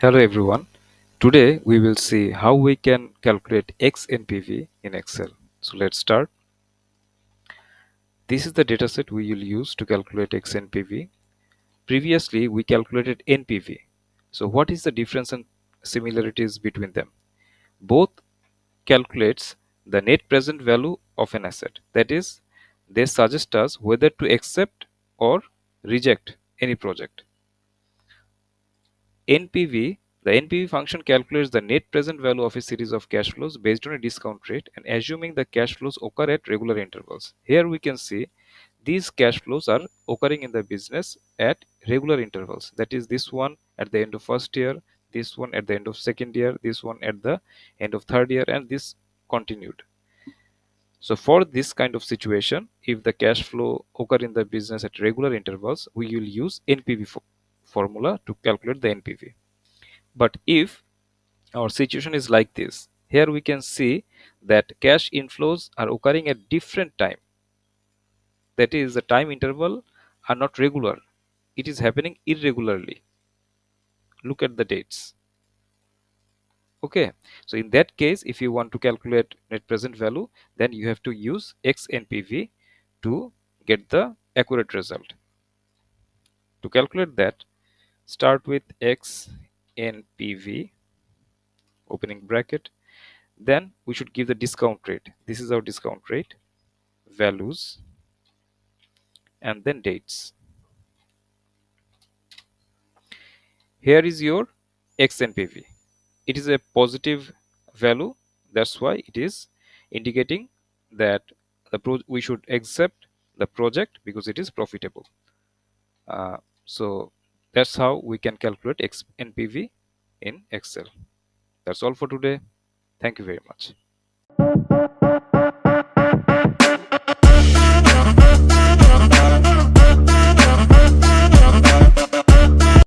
Hello everyone. Today we will see how we can calculate XNPV in Excel. So let's start. This is the dataset we will use to calculate XNPV. Previously we calculated NPV. So what is the difference and similarities between them? Both calculates the net present value of an asset. That is, they suggest us whether to accept or reject any project. NPV, the NPV function calculates the net present value of a series of cash flows based on a discount rate and assuming the cash flows occur at regular intervals. Here we can see these cash flows are occurring in the business at regular intervals. That is, this one at the end of first year, this one at the end of second year, this one at the end of third year, and this continued. So for this kind of situation, if the cash flow occur in the business at regular intervals, we will use NPV formula to calculate the NPV. But if our situation is like this, here we can see that cash inflows are occurring at different time. That is, the time interval are not regular. It is happening irregularly. Look at the dates. Okay, so in that case, if you want to calculate net present value, then you have to use XNPV to get the accurate result. To calculate that, start with XNPV, opening bracket. Then we should give the discount rate. This is our discount rate, values, and then dates. Here is your XNPV. It is a positive value. That's why it is indicating that we should accept the project because it is profitable. So that's how we can calculate XNPV in Excel. That's all for today. Thank you very much.